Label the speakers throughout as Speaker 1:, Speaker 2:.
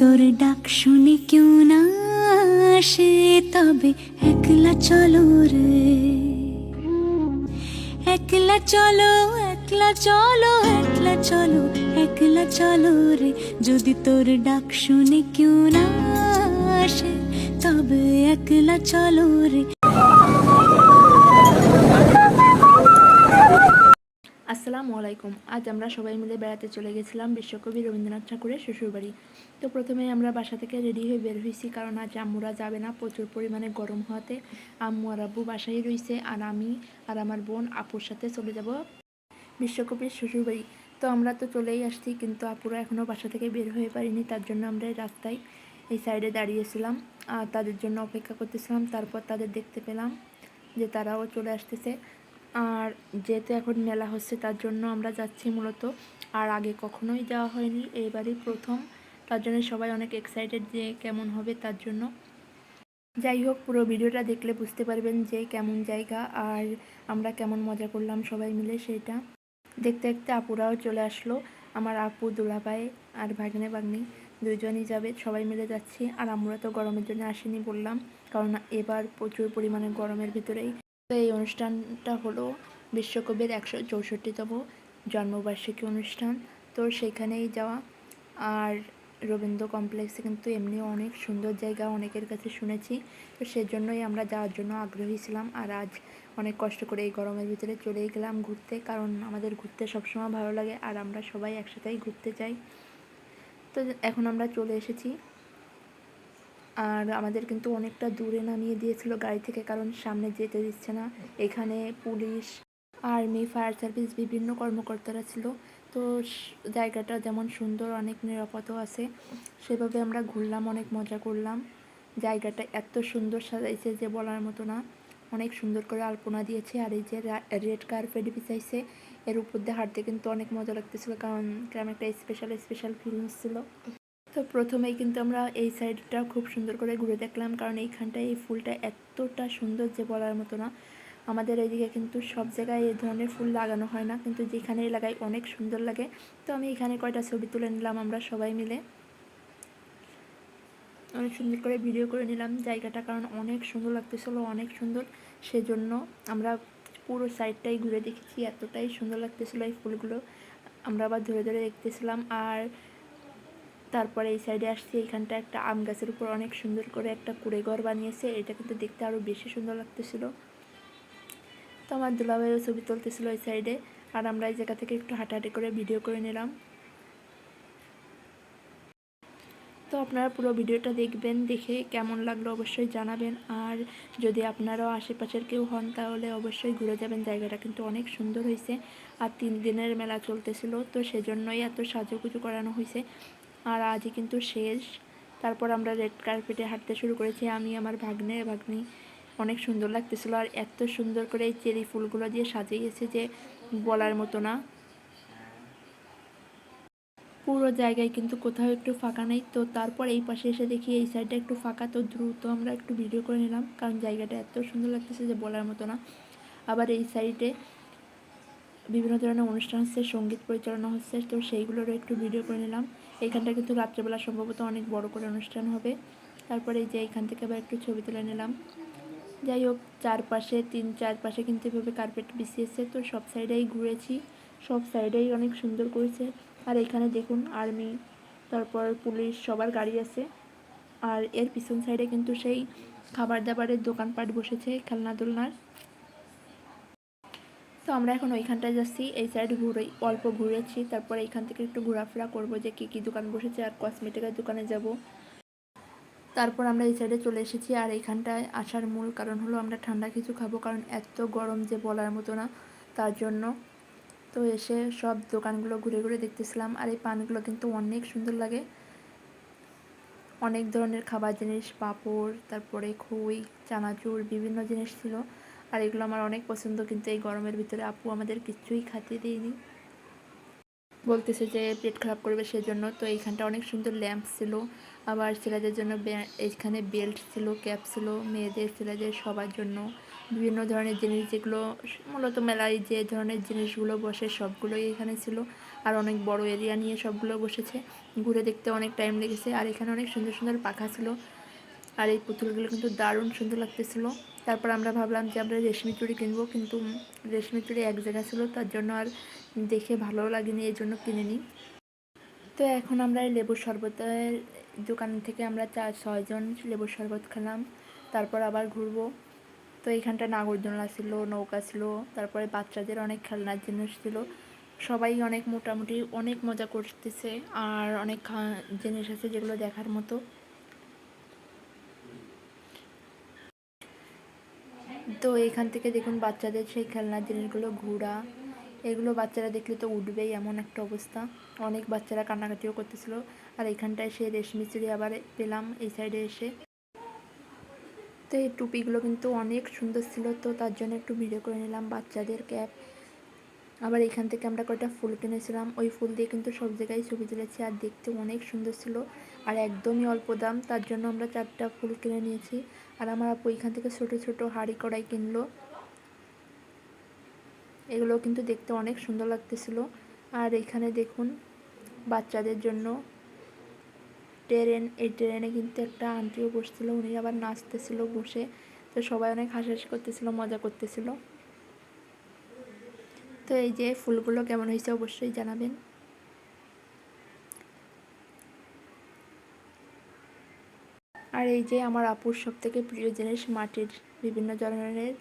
Speaker 1: তোর ডাক শুনে কেউ না আসে, তবে একলা চলো রে, একলা চলো, একলা চলো, একলা চলো, একলা চলো রে। যদি তোর ডাক শুনে কেউ না আসে, তবে একলা চলো রে।
Speaker 2: আসসালামু আলাইকুম। আজ আমরা সবাই মিলে বেড়াতে চলে গেছিলাম বিশ্বকবি রবীন্দ্রনাথ ঠাকুরের শ্বশুরবাড়ি। তো প্রথমে আমরা বাসা থেকে রেডি হয়ে বের হয়েছি, কারণ আজ আম্মুরা যাবে না, প্রচুর পরিমাণে গরম হওয়াতে আম্মু আর আব্বু বাসায় রয়েছে, আর আমি আর আমার বোন আপুর সাথে চলে যাব বিশ্বকবির শ্বশুরবাড়ি। তো আমরা তো চলেই আসছি, কিন্তু আপুরা এখনও বাসা থেকে বের হয়ে পারিনি, তার জন্য আমরা রাস্তায় এই সাইডে দাঁড়িয়েছিলাম আর তাদের জন্য অপেক্ষা করতেছিলাম। তারপর তাদের দেখতে পেলাম যে তারাও চলে আসতেছে। আর যেহেতু এখন মেলা হচ্ছে, তার জন্য আমরা যাচ্ছি মূলত, আর আগে কখনোই যাওয়া হয়নি, এইবারই প্রথম, তার জন্য সবাই অনেক এক্সাইটেড যে কেমন হবে তার জন্য। যাই হোক, পুরো ভিডিওটা দেখলে বুঝতে পারবেন যে কেমন জায়গা আর আমরা কেমন মজা করলাম সবাই মিলে। সেটা দেখতে দেখতে আপুরাও চলে আসলো, আমার আপু, দুলাভাই আর ভাগ্নে ভাগ্নি দুইজনই যাবে, সবাই মিলে যাচ্ছি। আর আমরা তো গরমের জন্য আসেনি বললাম, কারণ এবার প্রচুর পরিমাণে গরমের ভিতরেই। তো এই অনুষ্ঠানটা হলো বিশ্বকবির 164তম জন্মবার্ষিকী অনুষ্ঠান, তো সেখানেই যাওয়া। আর রবীন্দ্র কমপ্লেক্সে কিন্তু এমনিও অনেক সুন্দর জায়গা, অনেকের কাছে শুনেছি, তো সেজন্যই আমরা যাওয়ার জন্য আগ্রহী ছিলাম। আর আজ অনেক কষ্ট করে এই গরমের ভিতরে চলেই গেলাম ঘুরতে, কারণ আমাদের ঘুরতে সবসময় ভালো লাগে আর আমরা সবাই একসাথেই ঘুরতে চাই। তো এখন আমরা চলে এসেছি, আর আমাদের কিন্তু অনেকটা দূরে নামিয়ে দিয়েছিল গাড়ি থেকে, কারণ সামনে যেতে দিচ্ছে না। এখানে পুলিশ, আর্মি, ফায়ার সার্ভিস বিভিন্ন কর্মকর্তারা ছিল। তো জায়গাটা যেমন সুন্দর, অনেক নিরাপদও আছে, সেভাবে আমরা ঘুরলাম, অনেক মজা করলাম। জায়গাটা এত সুন্দর সাজাইছে যে বলার মতো না, অনেক সুন্দর করে আলপনা দিয়েছে। আর এই যে রেড কার্পেট বিছাইছে, এর উপর দিয়ে হাঁটতে কিন্তু অনেক মজা লাগতেছিল, কারণ কেমন একটা স্পেশাল ফিলিংস ছিল। তো প্রথমেই কিন্তু আমরা এই সাইডটা খুব সুন্দর করে ঘুরে দেখলাম, কারণ এইখানটায় এই ফুলটা এতটা সুন্দর যে বলার মতো না। আমাদের এইদিকে কিন্তু সব জায়গায় এই ধরনের ফুল লাগানো হয় না, কিন্তু যেখানেই লাগাই অনেক সুন্দর লাগে। তো আমি এখানে কয়টা ছবি তুলে নিলাম আমরা সবাই মিলে, অনেক সুন্দর করে ভিডিও করে নিলাম জায়গাটা, কারণ অনেক সুন্দর লাগতেছিল, অনেক সুন্দর। সেজন্য আমরা পুরো সাইডটাই ঘুরে দেখেছি, এতটাই সুন্দর লাগতেছিল এই ফুলগুলো, আমরা আবার ধরে ধরে দেখতেছিলাম। আর তারপরে এই সাইডে আসছি, এইখানটা একটা আম গাছের উপর অনেক সুন্দর করে একটা কুড়ে ঘর বানিয়েছে, এটা কিন্তু দেখতে আরও বেশি সুন্দর লাগতেছিল। তো আমার দুলাভাইও ছবি তুলতেছিল এই সাইডে, আর আমরা এই জায়গা থেকে একটু হাঁটাহাঁটি করে ভিডিও করে নিলাম। তো আপনারা পুরো ভিডিওটা দেখবেন, দেখে কেমন লাগলো অবশ্যই জানাবেন। আর যদি আপনারাও আশেপাশের কেউ হন, তাহলে অবশ্যই ঘুরে যাবেন, জায়গাটা কিন্তু অনেক সুন্দর হয়েছে। আর 3 দিনের মেলা চলতেছিল, তো সেজন্যই এত সাজুগুজু করানো হয়েছে। আর আজই কিন্তু শেষ। তারপর আমরা রেড কার্পেটে হাঁটতে শুরু করেছি, আমি, আমার ভাগ্নি, অনেক সুন্দর লাগতেছিল। আর এত সুন্দর করে এই চেরি ফুলগুলো দিয়ে সাজিয়েছে যে বলার মতো না। পুরো জায়গায় কিন্তু কোথাও একটু ফাঁকা নেই। তো তারপর এই পাশে এসে দেখি এই সাইডটা একটু ফাঁকা, তো দ্রুত আমরা একটু ভিডিও করে নিলাম, কারণ জায়গাটা এত সুন্দর লাগতেছে যে বলার মতো না। আবার এই সাইডে বিভিন্ন ধরনের অনুষ্ঠান হচ্ছে, সঙ্গীত পরিচালনা হচ্ছে, তো সেইগুলোরও একটু ভিডিও করে নিলাম। এইখানটা কিন্তু রাত্রেবেলা সম্ভবত অনেক বড় করে অনুষ্ঠান হবে। তারপরে এই যে এইখান থেকে আবার একটু ছবি তুলে নিলাম। যাই হোক, চারপাশে কিন্তু এভাবে কার্পেট বিছিয়েছে, তো সব সাইডেই ঘুরেছি, সব সাইডেই অনেক সুন্দর করেছে। আর এখানে দেখুন আর্মি, তারপর পুলিশ, সবার গাড়ি আছে। আর এর পিছন সাইডে কিন্তু সেই খাবার দাবারের দোকানপাট বসেছে, খেলনা দোলনার। তো আমরা এখন ওইখানটায় যাচ্ছি, এই সাইড অল্প ঘুরেছি, তারপর এইখান থেকে একটু ঘোরাফেরা করবো যে কী কী দোকান বসেছে, আর কসমেটিকের দোকানে যাব। তারপর আমরা এই সাইডে চলে এসেছি। আর এইখানটায় আসার মূল কারণ হলো আমরা ঠান্ডা কিছু খাবো, কারণ এত গরম যে বলার মতো না, তার জন্য। তো এসে সব দোকানগুলো ঘুরে ঘুরে দেখতেছিলাম। আর এই পানগুলো কিন্তু অনেক সুন্দর লাগে, অনেক ধরনের খাবার জিনিস, পাঁপড়, তারপরে খই, চানাচুর, বিভিন্ন জিনিস ছিল। আর এগুলো আমার অনেক পছন্দ, কিন্তু এই গরমের ভিতরে আপু আমাদের কিচ্ছুই খাতে দেয়নি, বলতেছে যে পেট খারাপ করবে সেজন্য। তো এইখানটা অনেক সুন্দর ল্যাম্প ছিল, আবার ছেলেদের জন্য এইখানে বেল্ট ছিল, ক্যাপ ছিল, মেয়েদের, ছেলেদের সবার জন্য বিভিন্ন ধরনের জিনিস, যেগুলো মূলত মেলায় যে ধরনের জিনিসগুলো বসে সবগুলোই এখানে ছিল। আর অনেক বড় এরিয়া নিয়ে সবগুলো বসেছে। ঘুরে দেখতে অনেক টাইম লেগেছে। আর এখানে অনেক সুন্দর সুন্দর পাখা ছিল, আর এই পুতুলগুলো কিন্তু দারুণ সুন্দর লাগতেছিল। তারপর আমরা ভাবলাম যে আমরা রেশমি চুড়ি কিনবো, কিন্তু রেশমি চুড়ি এক জায়গা ছিল, তার জন্য আর দেখে ভালো লাগেনি, এই জন্য কিনিনি। তো এখন আমরা এই লেবুর শরবতের দোকান থেকে আমরা 4-6 জন লেবুর শরবত খেলাম। তারপর আবার ঘুরবো। তো এইখানটা নাগরদোলনা ছিল, নৌকা ছিল, তারপরে বাচ্চাদের অনেক খেলনার জিনিস ছিল। সবাই অনেক মোটামুটি অনেক মজা করতেছে, আর অনেক জিনিস আছে যেগুলো দেখার মতো। তো এখান থেকে দেখুন বাচ্চাদের সেই খেলনার জিনিসগুলো, ঘোড়া, এগুলো বাচ্চারা দেখলে তো উঠবেই এমন একটা অবস্থা। অনেক বাচ্চারা কান্নাকাটিও করতেছিল। আর এখানটায় সে রেশমি চুড়ি আবার পেলাম এই সাইডে এসে। তো এই টুপিগুলো কিন্তু অনেক সুন্দর ছিল, তো তার জন্য একটু ভিডিও করে নিলাম। বাচ্চাদের ক্যাপ, আবার এখান থেকে আমরা কয়েকটা ফুল কিনেছিলাম, ওই ফুল দিয়ে কিন্তু সব জায়গায় ছবি তুলেছি, আর দেখতে অনেক সুন্দর ছিল, আর একদমই অল্প দাম, তার জন্য আমরা 4টা ফুল কিনে নিয়েছি। আর আমার আপু এখান থেকে ছোট ছোট হাঁড়ি কড়াই কিনলো, এগুলো কিন্তু দেখতে অনেক সুন্দর লাগতেছিল। আর এখানে দেখুন বাচ্চাদের জন্য ট্রেন, এই ট্রেনে কিন্তু একটা আন্টিও বসছিল, উনি আবার নাচতেছিল বসে। তো সবাই অনেক হাসাহাসি করতেছিল, মজা করতেছিল। তো এই যে ফুলগুলো কেমন হয়েছে অবশ্যই জানাবেন। আর এই যে আমার আপুর সবথেকে প্রিয় জিনিস মাটির বিভিন্ন ধরনের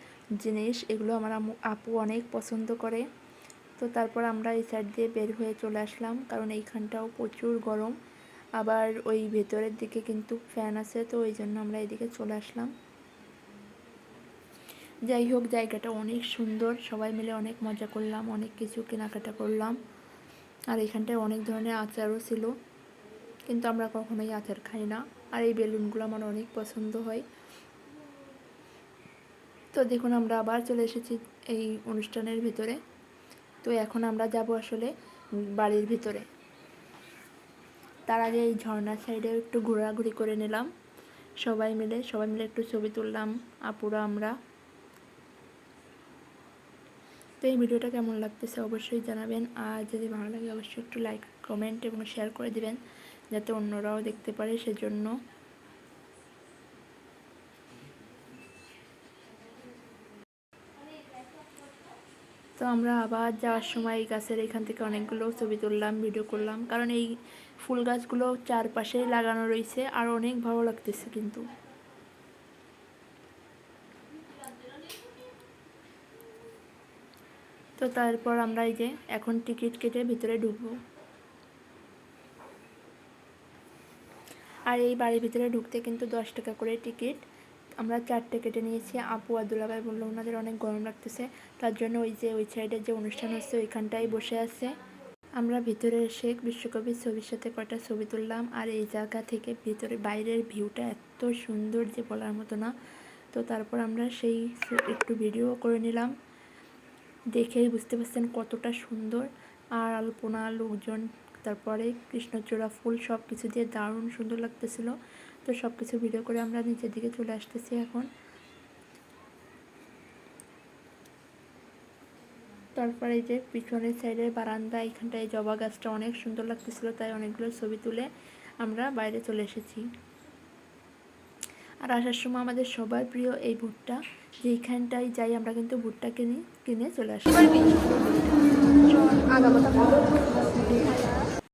Speaker 2: জিনিস, এগুলো আমার আপু অনেক পছন্দ করে। তো তারপর আমরা এই সাইড দিয়ে বের হয়ে চলে আসলাম, কারণ এইখানটাও প্রচুর গরম, আবার ওই ভেতরের দিকে কিন্তু ফ্যান আছে, তো ওই জন্য আমরা এদিকে চলে আসলাম। যাই হোক, জায়গাটা অনেক সুন্দর, সবাই মিলে অনেক মজা করলাম, অনেক কিছু কেনাকাটা করলাম। আর এখানটায় অনেক ধরনের আচারও ছিল, কিন্তু আমরা কখনোই আচার খাই না। আর এই বেলুনগুলো আমার অনেক পছন্দ হয়। তো দেখুন আমরা আবার চলে এসেছি এই অনুষ্ঠানের ভিতরে। তো এখন আমরা যাব আসলে বাড়ির ভিতরে। তার আগে এই ঝর্ণার সাইডে একটু ঘোরাঘুরি করে নিলাম, সবাই মিলে একটু ছবি তুললাম আপুরা আমরা। তো এই ভিডিওটা কেমন লাগতেছে অবশ্যই জানাবেন, আর যদি ভালো লাগে অবশ্যই একটু লাইক, কমেন্ট এবং শেয়ার করে দিবেন, যাতে অন্যরাও দেখতে পারে, সেজন্য। তো আমরা আবার যাওয়ার সময় এই গাছের এখান থেকে অনেকগুলো ছবি তুললাম, ভিডিও করলাম, কারণ এই ফুল গাছগুলো চারপাশেই লাগানো রয়েছে, আর অনেক ভালো লাগতেছে কিন্তু। তো তারপর আমরা এই যে এখন টিকিট কেটে ভিতরে ঢুকবো। আর এই বাড়ির ভিতরে ঢুকতে কিন্তু 10 টাকা করে টিকিট। আমরা 4টে কেটে নিয়েছি। আপু আর দুলাভাই বললো ওনাদের অনেক গরম লাগতেছে, তার জন্য ওই সাইডের যে অনুষ্ঠান হচ্ছে ওইখানটাই বসে আছে। আমরা ভিতরে এসে বিশ্বকবির ছবির সাথে কয়টা ছবি তুললাম। আর এই জায়গা থেকে বাইরের ভিউটা এত সুন্দর যে বলার মতো না। তো তারপর আমরা সেই একটু ভিডিও করে নিলাম, দেখেই বুঝতে পারছেন কতটা সুন্দর। আর আলপনা, লোকজন, তারপরে কৃষ্ণচূড়া ফুল সব কিছু দিয়ে দারুণ সুন্দর লাগতেছিল। তো সব কিছু ভিডিও করে আমরা নিচের দিকে চলে আসতেছি এখন। তারপরে এই যে পিছনের সাইডের বারান্দা, এখানটায় জবা গাছটা অনেক সুন্দর লাগতেছিল, তাই অনেকগুলো ছবি তুলে আমরা বাইরে চলে এসেছি। আর আসার সময় আমাদের সবার প্রিয় এই ভুট্টা, যেইখানটায় যাই আমরা কিন্তু ভুট্টা কিনে চলে আসি।